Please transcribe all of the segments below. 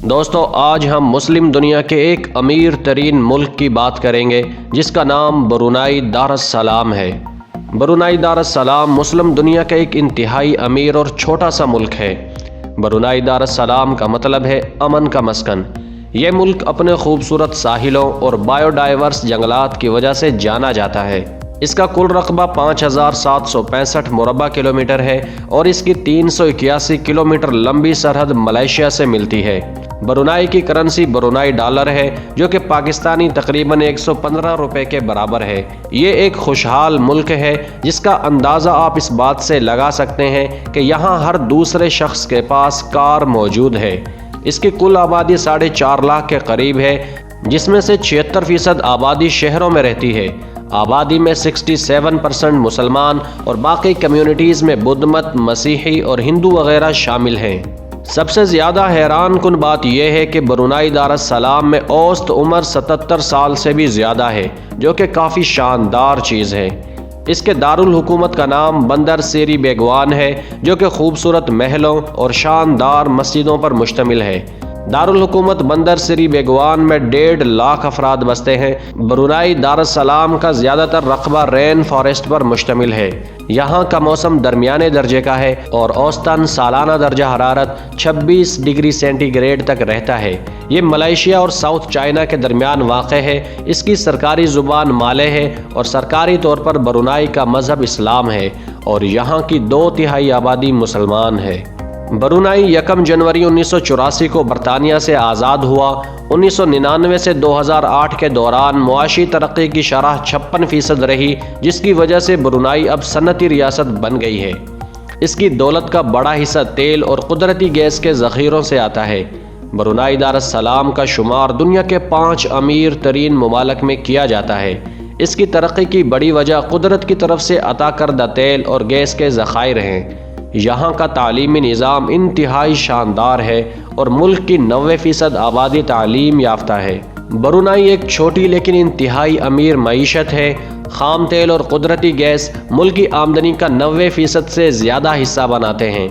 دوستو آج ہم مسلم دنیا کے ایک امیر ترین ملک کی بات کریں گے جس کا نام برونائی دارالسلام ہے۔ برونائی دارالسلام مسلم دنیا کا ایک انتہائی امیر اور چھوٹا سا ملک ہے۔ برونائی دارالسلام کا مطلب ہے امن کا مسکن۔ یہ ملک اپنے خوبصورت ساحلوں اور بائیو ڈائیورس جنگلات کی وجہ سے جانا جاتا ہے۔ اس کا کل رقبہ 5765 مربع کلومیٹر ہے اور اس کی 381 کلومیٹر لمبی سرحد ملائیشیا سے ملتی ہے۔ برونائی کی کرنسی برونائی ڈالر ہے جو کہ پاکستانی تقریباً 115 روپے کے برابر ہے۔ یہ ایک خوشحال ملک ہے جس کا اندازہ آپ اس بات سے لگا سکتے ہیں کہ یہاں ہر دوسرے شخص کے پاس کار موجود ہے۔ اس کی کل آبادی 4.5 لاکھ کے قریب ہے جس میں سے 76% آبادی شہروں میں رہتی ہے۔ آبادی میں 67% مسلمان اور باقی کمیونٹیز میں بدھ مت، مسیحی اور ہندو وغیرہ شامل ہیں۔ سب سے زیادہ حیران کن بات یہ ہے کہ برونائی دارالسلام میں اوسط عمر 77 سال سے بھی زیادہ ہے جو کہ کافی شاندار چیز ہے۔ اس کے دارالحکومت کا نام بندر سری بیگوان ہے جو کہ خوبصورت محلوں اور شاندار مسجدوں پر مشتمل ہے۔ دارالحکومت بندر سری بیگوان میں 1.5 لاکھ افراد بستے ہیں۔ برونائی دارالسلام کا زیادہ تر رقبہ رین فارسٹ پر مشتمل ہے۔ یہاں کا موسم درمیانے درجے کا ہے اور اوسطاً سالانہ درجہ حرارت 26 ڈگری سینٹی گریڈ تک رہتا ہے۔ یہ ملائیشیا اور ساؤتھ چائنا کے درمیان واقع ہے۔ اس کی سرکاری زبان مالے ہے اور سرکاری طور پر برونائی کا مذہب اسلام ہے اور یہاں کی 2/3 آبادی مسلمان ہے۔ برونائی 1 جنوری 1984 کو برطانیہ سے آزاد ہوا۔ 1999 سے 2008 کے دوران معاشی ترقی کی شرح 56% رہی جس کی وجہ سے برونائی اب صنعتی ریاست بن گئی ہے۔ اس کی دولت کا بڑا حصہ تیل اور قدرتی گیس کے ذخیروں سے آتا ہے۔ برونائی دارالسلام کا شمار دنیا کے 5 امیر ترین ممالک میں کیا جاتا ہے۔ اس کی ترقی کی بڑی وجہ قدرت کی طرف سے عطا کردہ تیل اور گیس کے ذخائر ہیں۔ یہاں کا تعلیمی نظام انتہائی شاندار ہے اور ملک کی 90% آبادی تعلیم یافتہ ہے۔ برونائی ایک چھوٹی لیکن انتہائی امیر معیشت ہے۔ خام تیل اور قدرتی گیس ملک کی آمدنی کا 90% سے زیادہ حصہ بناتے ہیں۔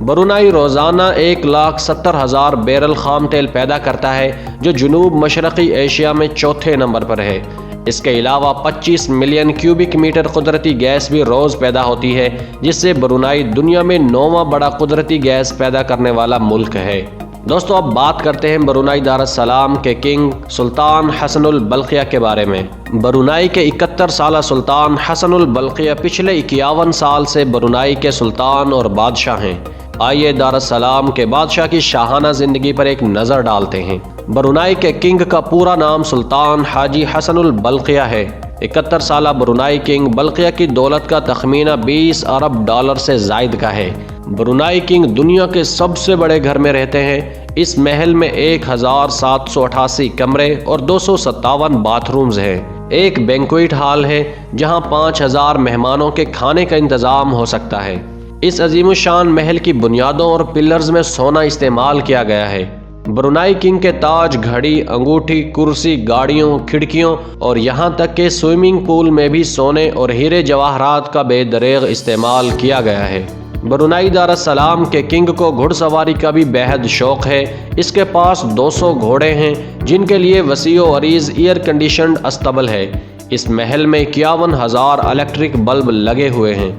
برونائی روزانہ 1,70,000 بیرل خام تیل پیدا کرتا ہے جو جنوب مشرقی ایشیا میں 4تھے نمبر پر ہے۔ اس کے علاوہ 25 ملین کیوبک میٹر قدرتی گیس بھی روز پیدا ہوتی ہے جس سے برونائی دنیا میں 9واں بڑا قدرتی گیس پیدا کرنے والا ملک ہے۔ دوستو اب بات کرتے ہیں برونائی دارالسلام کے کنگ سلطان حسن البلقیہ کے بارے میں۔ برونائی کے 71 سالہ سلطان حسن البلقیہ پچھلے 51 سال سے برونائی کے سلطان اور بادشاہ ہیں۔ آئیے دارالسلام کے بادشاہ کی شاہانہ زندگی پر ایک نظر ڈالتے ہیں۔ برونائی کے کنگ کا پورا نام سلطان حاجی حسن البلقیہ ہے۔ 71 سالہ برونائی کنگ بلقیہ کی دولت کا تخمینہ 20 ارب ڈالر سے زائد کا ہے۔ برونائی کنگ دنیا کے سب سے بڑے گھر میں رہتے ہیں۔ اس محل میں 1788 کمرے اور 257 باتھ رومز ہیں۔ ایک بینکویٹ ہال ہے جہاں 5000 مہمانوں کے کھانے کا انتظام ہو سکتا ہے۔ اس عظیم الشان محل کی بنیادوں اور پلرز میں سونا استعمال کیا گیا ہے۔ برونائی کنگ کے تاج، گھڑی، انگوٹھی، کرسی، گاڑیوں، کھڑکیوں اور یہاں تک کہ سوئمنگ پول میں بھی سونے اور ہیرے جواہرات کا بے دریغ استعمال کیا گیا ہے۔ برونائی دارالسلام کے کنگ کو گھڑ سواری کا بھی بےحد شوق ہے۔ اس کے پاس 200 گھوڑے ہیں جن کے لیے وسیع و عریض ایئر کنڈیشنڈ استبل ہے۔ اس محل میں 51,000 الیکٹرک بلب لگے ہوئے ہیں۔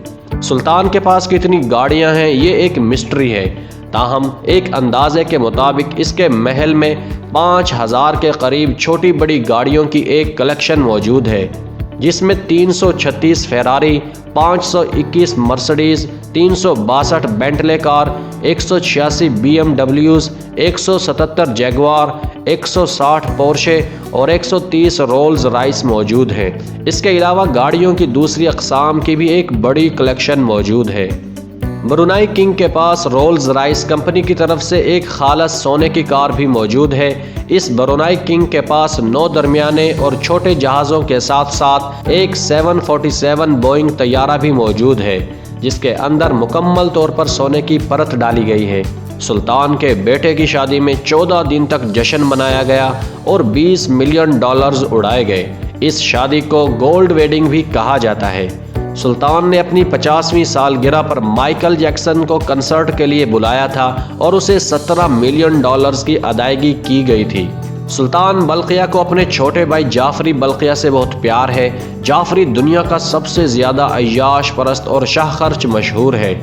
سلطان کے پاس کتنی گاڑیاں ہیں یہ ایک مسٹری ہے، تاہم ایک اندازے کے مطابق اس کے محل میں 5000 کے قریب چھوٹی بڑی گاڑیوں کی ایک کلیکشن موجود ہے جس میں 336 فیراری، 521 مرسڈیز، 362 بینٹلے کار، 186 BMW، 177 جیگوار، 160 پورشے اور 130 رولز رائس موجود ہیں۔ اس کے علاوہ گاڑیوں کی دوسری اقسام کی بھی ایک بڑی کلیکشن موجود ہے۔ برونائی کنگ کے پاس رولز رائس کمپنی کی طرف سے ایک خالص سونے کی کار بھی موجود ہے۔ اس برونائی کنگ کے پاس 9 درمیانے اور چھوٹے جہازوں کے ساتھ ساتھ ایک 747 بوئنگ طیارہ بھی موجود ہے جس کے اندر مکمل طور پر سونے کی پرت ڈالی گئی ہے۔ سلطان کے بیٹے کی شادی میں 14 دن تک جشن منایا گیا اور 20 ملین ڈالرز اڑائے گئے۔ اس شادی کو گولڈ ویڈنگ بھی کہا جاتا ہے۔ سلطان نے اپنی 50ویں سالگرہ پر مائیکل جیکسن کو کنسرٹ کے لیے بلایا تھا اور اسے $17 ملین کی ادائیگی کی گئی تھی۔ سلطان بلقیہ کو اپنے چھوٹے بھائی جعفری بلقیہ سے بہت پیار ہے۔ جعفری دنیا کا سب سے زیادہ عیاش پرست اور شاہ خرچ مشہور ہے۔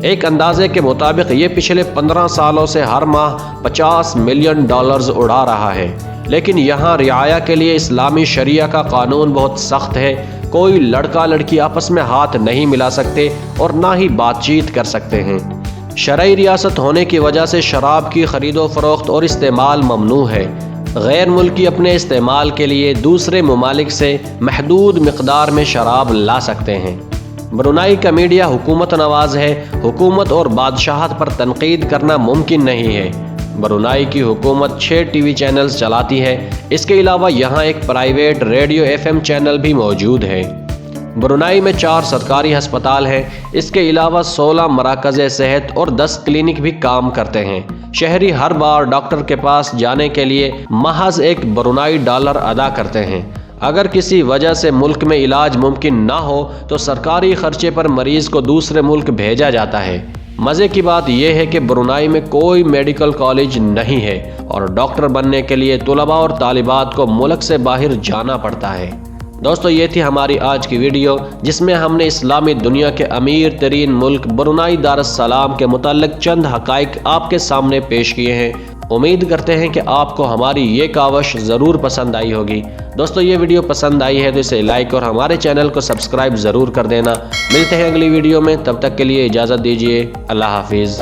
ایک اندازے کے مطابق یہ پچھلے 15 سالوں سے ہر ماہ $50 ملین اڑا رہا ہے، لیکن یہاں رعایا کے لیے اسلامی شریعہ کا قانون بہت سخت ہے۔ کوئی لڑکا لڑکی آپس میں ہاتھ نہیں ملا سکتے اور نہ ہی بات چیت کر سکتے ہیں۔ شرعی ریاست ہونے کی وجہ سے شراب کی خرید و فروخت اور استعمال ممنوع ہے۔ غیر ملکی اپنے استعمال کے لیے دوسرے ممالک سے محدود مقدار میں شراب لا سکتے ہیں۔ برونائی کا میڈیا حکومت نواز ہے۔ حکومت اور بادشاہت پر تنقید کرنا ممکن نہیں ہے۔ برونائی کی حکومت 6 ٹی وی چینلز چلاتی ہے۔ اس کے علاوہ یہاں ایک پرائیویٹ ریڈیو FM چینل بھی موجود ہے۔ برونائی میں 4 سرکاری ہسپتال ہیں۔ اس کے علاوہ 16 مراکز صحت اور 10 کلینک بھی کام کرتے ہیں۔ شہری ہر بار ڈاکٹر کے پاس جانے کے لیے محض $1 برونائی ادا کرتے ہیں۔ اگر کسی وجہ سے ملک میں علاج ممکن نہ ہو تو سرکاری خرچے پر مریض کو دوسرے ملک بھیجا جاتا ہے۔ مزے کی بات یہ ہے کہ برونائی میں کوئی میڈیکل کالج نہیں ہے اور ڈاکٹر بننے کے لیے طلباء اور طالبات کو ملک سے باہر جانا پڑتا ہے۔ دوستو، یہ تھی ہماری آج کی ویڈیو، جس میں ہم نے اسلامی دنیا کے امیر ترین ملک برونائی دارالسلام کے متعلق چند حقائق آپ کے سامنے پیش کیے ہیں۔ امید کرتے ہیں کہ آپ کو ہماری یہ کاوش ضرور پسند آئی ہوگی۔ دوستو، یہ ویڈیو پسند آئی ہے تو اسے لائک اور ہمارے چینل کو سبسکرائب ضرور کر دینا۔ ملتے ہیں اگلی ویڈیو میں، تب تک کے لیے اجازت دیجیے۔ اللہ حافظ۔